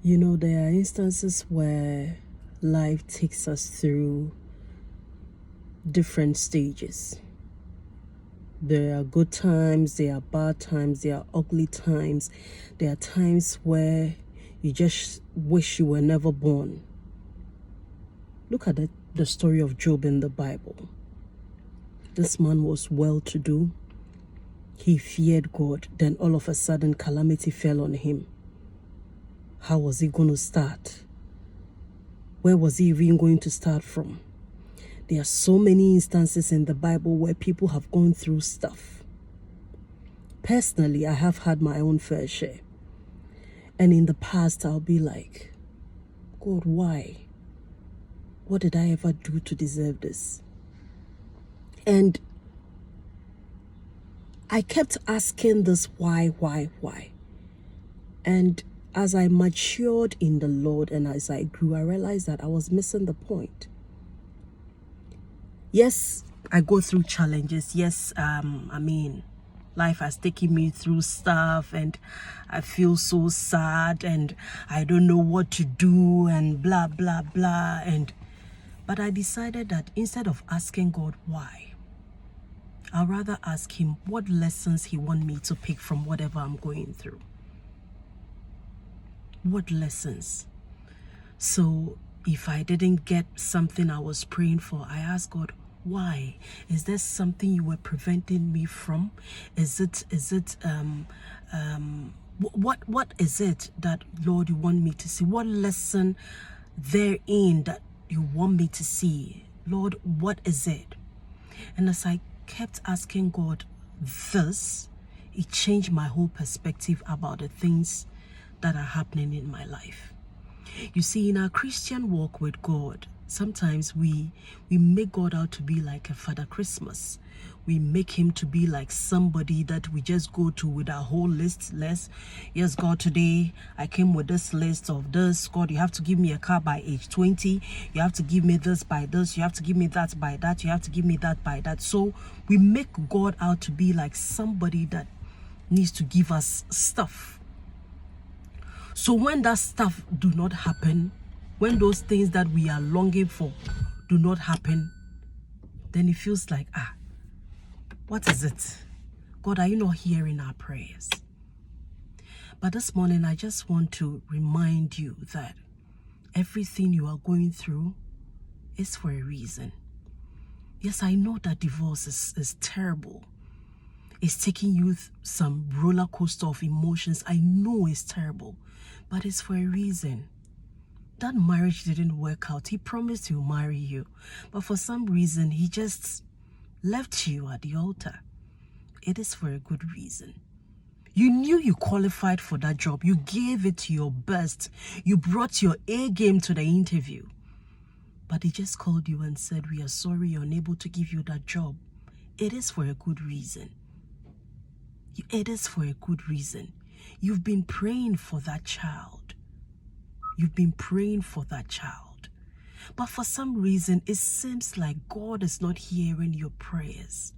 You know, there are instances where life takes us through different stages. There are good times, there are bad times, there are ugly times. There are times where you just wish you were never born. Look at the story of Job in the Bible. This man was well-to-do. He feared God. Then all of a sudden, calamity fell on him. How was he going to start? Where was he even going to start from? There are so many instances in the Bible where people have gone through stuff. Personally, I have had my own fair share. And in the past, I'll be like, God, why? What did I ever do to deserve this? And I kept asking this why? And as I matured in the Lord and as I grew, I realized that I was missing the point. Yes, I go through challenges. Yes, life has taken me through stuff and I feel so sad and I don't know what to do and blah, blah, blah. But I decided that instead of asking God why, I'd rather ask him what lessons he wants me to pick from whatever I'm going through. What lessons? So if I didn't get something I was praying for, I asked God, why? Is there something you were preventing me from? What is it that, Lord, you want me to see? What lesson therein that you want me to see? Lord, what is it? And as I kept asking God this, it changed my whole perspective about the things that are happening in my life. You see, in our Christian walk with God, sometimes we make God out to be like a Father Christmas. We make him to be like somebody that we just go to with our whole list. Yes, God, today I came with this list of this. God, you have to give me a car by age 20. You have to give me this by this. You have to give me that by that. You have to give me that by that. So we make God out to be like somebody that needs to give us stuff. So when that stuff do not happen, when those things that we are longing for do not happen, then it feels like, what is it? God, are you not hearing our prayers? But this morning, I just want to remind you that everything you are going through is for a reason. Yes, I know that divorce is terrible. It's taking you some roller coaster of emotions. I know it's terrible, but it's for a reason. That marriage didn't work out. He promised he'll marry you, but for some reason, he just left you at the altar. It is for a good reason. You knew you qualified for that job. You gave it your best. You brought your A game to the interview. But he just called you and said, we are sorry you're unable to give you that job. It is for a good reason. It is for a good reason. You've been praying for that child. You've been praying for that child. But for some reason, it seems like God is not hearing your prayers.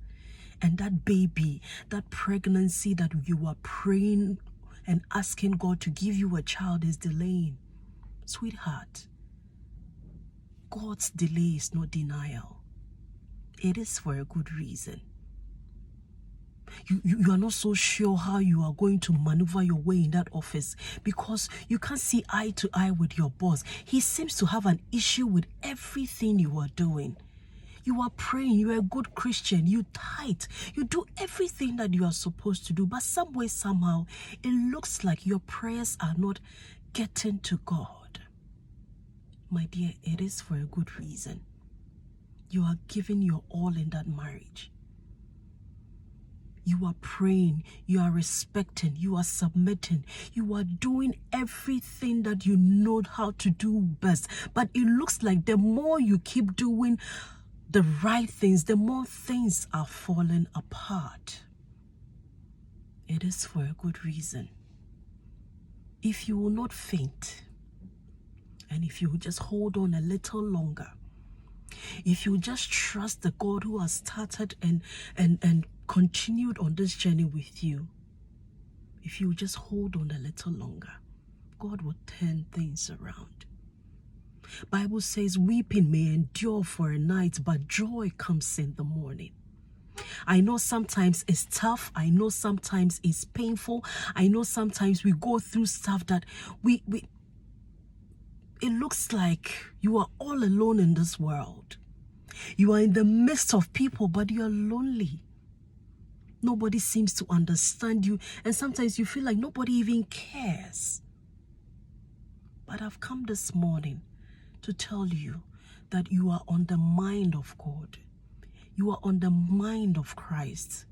And that baby, that pregnancy that you are praying and asking God to give you a child is delaying. Sweetheart, God's delay is not denial. It is for a good reason. You are not so sure how you are going to maneuver your way in that office because you can't see eye to eye with your boss. He seems to have an issue with everything you are doing. You are praying, you are a good Christian, you tithe, you do everything that you are supposed to do, but some way, somehow, it looks like your prayers are not getting to God. My dear, it is for a good reason. You are giving your all in that marriage. You are praying, you are respecting, you are submitting, you are doing everything that you know how to do best. But it looks like the more you keep doing the right things, the more things are falling apart. It is for a good reason. If you will not faint, and if you will just hold on a little longer, if you just trust the God who has started and continued on this journey with you, if you just hold on a little longer, God will turn things around. Bible says weeping may endure for a night, but joy comes in the morning. I know sometimes it's tough. I know sometimes it's painful. I know sometimes we go through stuff that it looks like you are all alone in this world. You are in the midst of people, but you are lonely. Nobody seems to understand you, and sometimes you feel like nobody even cares. But I've come this morning to tell you that you are on the mind of God. You are on the mind of Christ.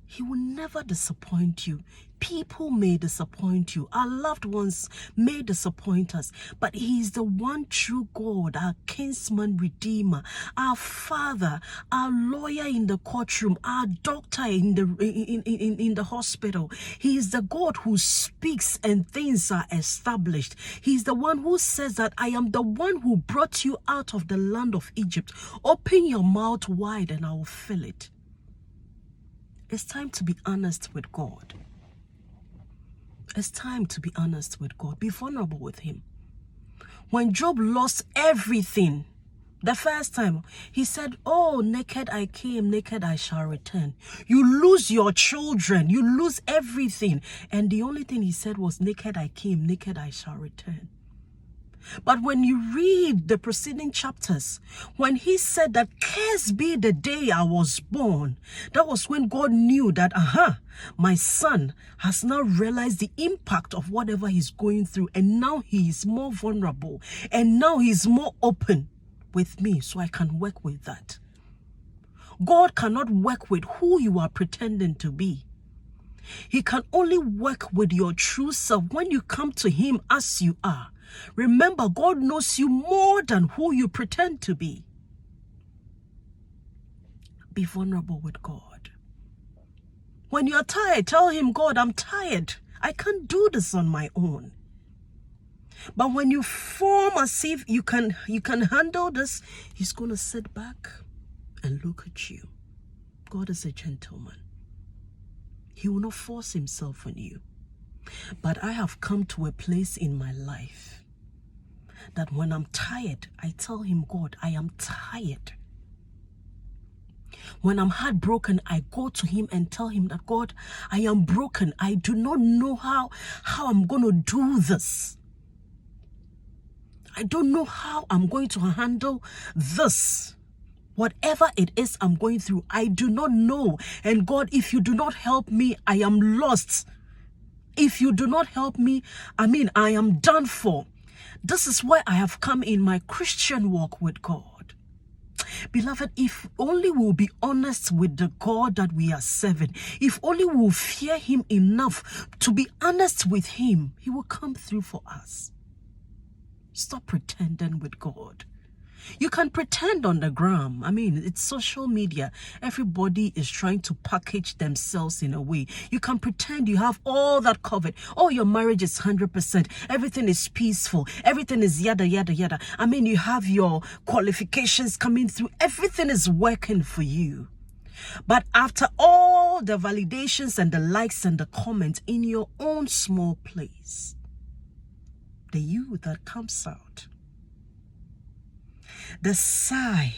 He will never disappoint you. People may disappoint you. Our loved ones may disappoint us. But He is the one true God, our kinsman redeemer, our Father, our lawyer in the courtroom, our doctor in the hospital. He is the God who speaks and things are established. He is the one who says that I am the one who brought you out of the land of Egypt. Open your mouth wide and I will fill it. It's time to be honest with God. It's time to be honest with God. Be vulnerable with Him. When Job lost everything, the first time, he said, oh, naked I came, naked I shall return. You lose your children, you lose everything. And the only thing he said was, naked I came, naked I shall return. But when you read the preceding chapters, when he said that cursed be the day I was born, that was when God knew that, my son has now realized the impact of whatever he's going through. And now he is more vulnerable. And now he's more open with me, so I can work with that. God cannot work with who you are pretending to be. He can only work with your true self when you come to Him as you are. Remember, God knows you more than who you pretend to be. Be vulnerable with God. When you're tired, tell Him, God, I'm tired. I can't do this on my own. But when you form as if you can handle this, He's going to sit back and look at you. God is a gentleman. He will not force Himself on you. But I have come to a place in my life that when I'm tired, I tell Him, God, I am tired. When I'm heartbroken, I go to Him and tell Him that, God, I am broken. I do not know how I'm going to do this. I don't know how I'm going to handle this. Whatever it is I'm going through, I do not know. And God, if you do not help me, I am lost. If you do not help me, I am done for. This is where I have come in my Christian walk with God. Beloved, if only we'll be honest with the God that we are serving, if only we'll fear Him enough to be honest with Him, He will come through for us. Stop pretending with God. You can pretend on the gram. It's social media. Everybody is trying to package themselves in a way. You can pretend you have all that covered. Oh, your marriage is 100%. Everything is peaceful. Everything is yada, yada, yada. You have your qualifications coming through. Everything is working for you. But after all the validations and the likes and the comments in your own small place, the you that comes out, the sigh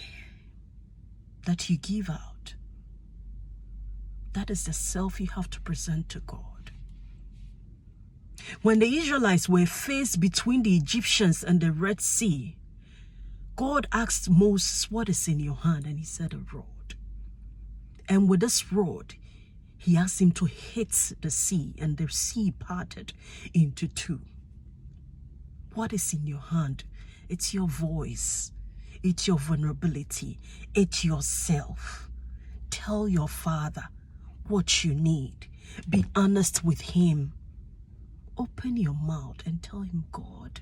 that you give out, that is the self you have to present to God. When the Israelites were faced between the Egyptians and the Red Sea, God asked Moses, what is in your hand? And he said, a rod. And with this rod, He asked him to hit the sea, and the sea parted into two. What is in your hand? It's your voice. It's your vulnerability. It's yourself. Tell your Father what you need. Be honest with Him. Open your mouth and tell Him, God,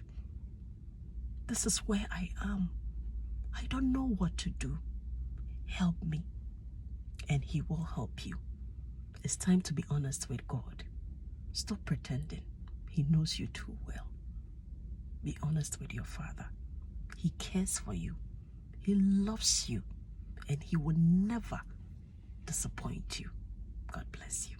this is where I am. I don't know what to do. Help me. And He will help you. It's time to be honest with God. Stop pretending. He knows you too well. Be honest with your Father. He cares for you. He loves you. And He will never disappoint you. God bless you.